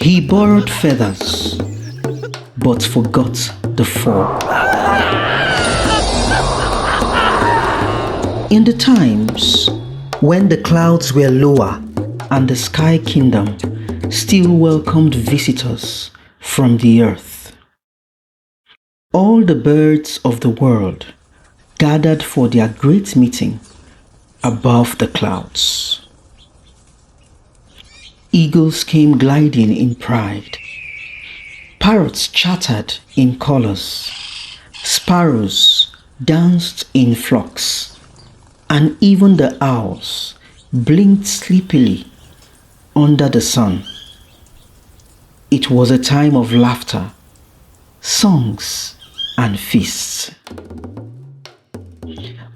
He borrowed feathers, but forgot the fall. In the times when the clouds were lower and the sky kingdom still welcomed visitors from the earth, all the birds of the world gathered for their great meeting above the clouds. Eagles came gliding in pride. Parrots chattered in colors. Sparrows danced in flocks. And even the owls blinked sleepily under the sun. It was a time of laughter, songs, and feasts.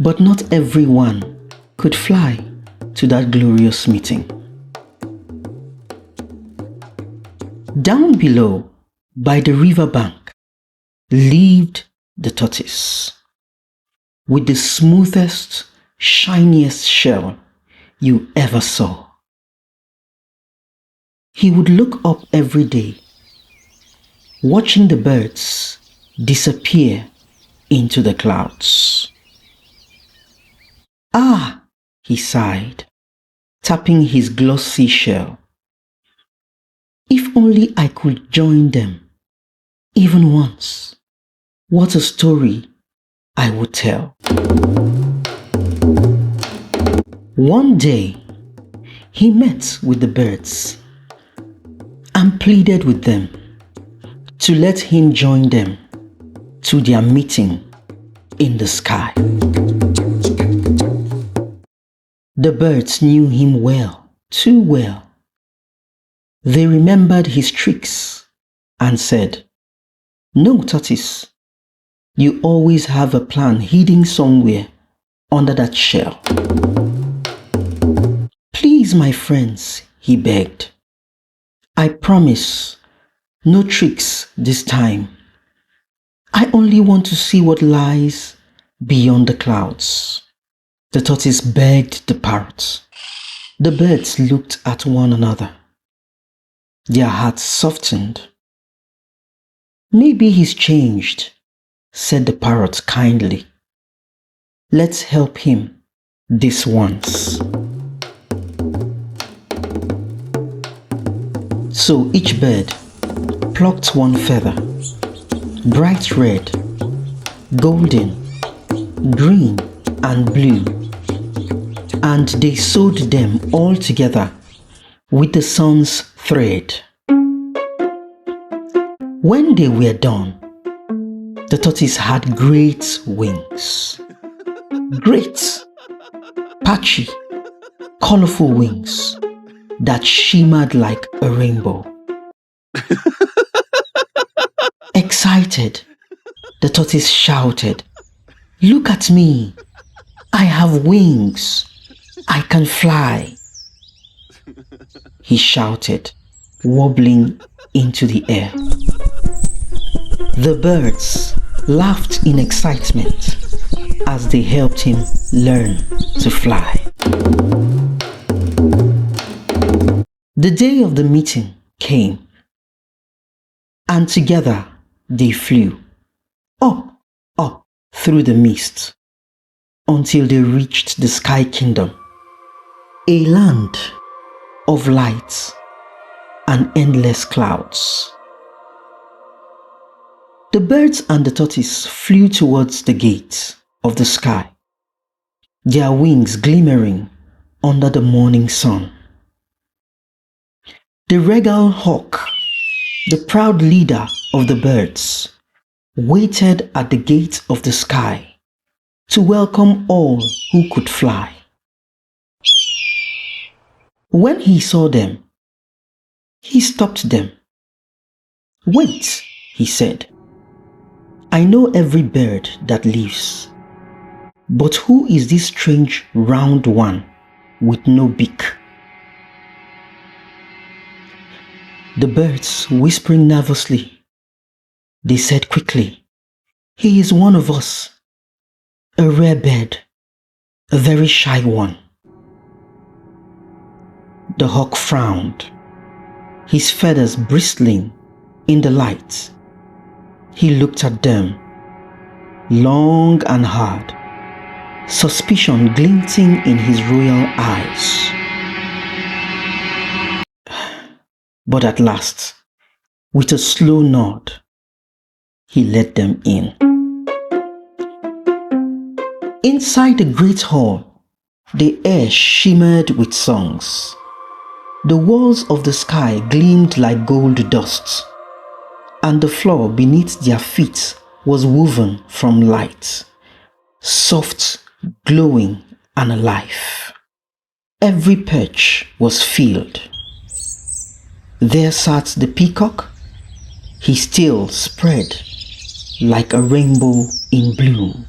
But not everyone could fly to that glorious meeting. Down below, by the river bank, lived the tortoise, with the smoothest, shiniest shell you ever saw. He would look up every day, watching the birds disappear into the clouds. Ah, he sighed, tapping his glossy shell. If only I could join them, even once. What a story I would tell. One day, he met with the birds and pleaded with them to let him join them to their meeting in the sky. The birds knew him well, too well. They remembered his tricks and said, "No, tortoise, you always have a plan hidden somewhere under that shell." "Please, my friends," he begged. "I promise, no tricks this time. I only want to see what lies beyond the clouds." The tortoise begged the parrot. The birds looked at one another. Their hearts softened. "Maybe he's changed," said the parrot kindly. "Let's help him this once." So each bird plucked one feather, bright red, golden, green, and blue, and they sewed them all together with the sun's thread. When they were done, the tortoise had great wings. Great, patchy, colorful wings that shimmered like a rainbow. Excited, the tortoise shouted, "Look at me! I have wings! I can fly!" He shouted, wobbling into the air. The birds laughed in excitement as they helped him learn to fly. The day of the meeting came, and together they flew up, up through the mist until they reached the sky kingdom, a land of light and endless clouds. The birds and the tortoise flew towards the gate of the sky, their wings glimmering under the morning sun. The regal hawk, the proud leader of the birds, waited at the gate of the sky to welcome all who could fly. When he saw them, he stopped them. "Wait," he said. "I know every bird that lives, but who is this strange round one with no beak?" The birds, whispering nervously, they said quickly, "He is one of us, a rare bird, a very shy one." The hawk frowned. his feathers bristling in the light. He looked at them, long and hard, suspicion glinting in his royal eyes. But at last, with a slow nod, he let them in. Inside the great hall, the air shimmered with songs. The walls of the sky gleamed like gold dust, and the floor beneath their feet was woven from light, soft, glowing, and alive. Every perch was filled. There sat the peacock, his tail spread like a rainbow in bloom.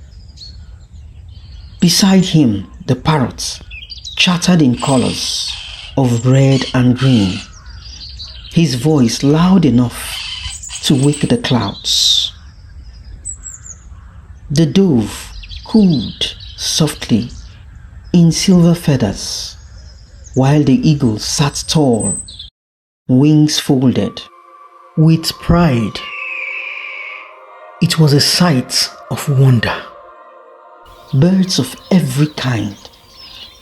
Beside him, the parrot chattered in colors of red and green, his voice loud enough to wake the clouds. The dove cooed softly in silver feathers, while the eagle sat tall, wings folded, with pride. It was a sight of wonder. Birds of every kind,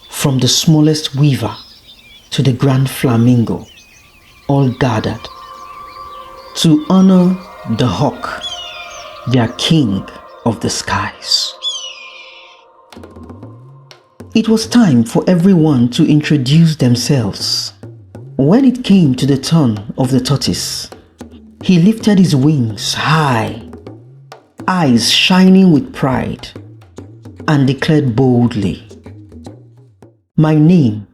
from the smallest weaver to the grand flamingo, all gathered to honor the hawk, their king of the skies. It was time for everyone to introduce themselves. When it came to the turn of the tortoise, he lifted his wings high, eyes shining with pride, and declared boldly, "My name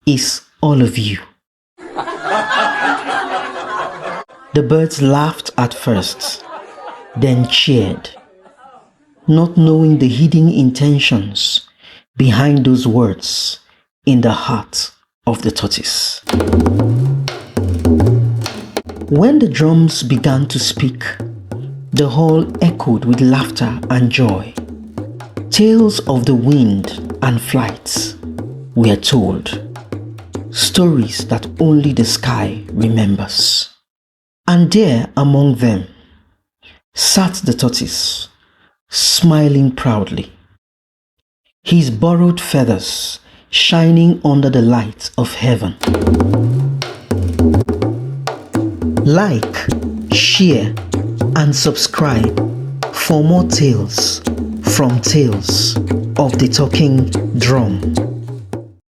is all of you." The birds laughed at first, then cheered, not knowing the hidden intentions behind those words in the heart of the tortoise. When the drums began to speak, the hall echoed with laughter and joy. Tales of the wind and flights were told, stories that only the sky remembers. And there among them sat the tortoise, smiling proudly, his borrowed feathers shining under the light of heaven. Like, share, and subscribe for more tales from Tales of the Talking Drum.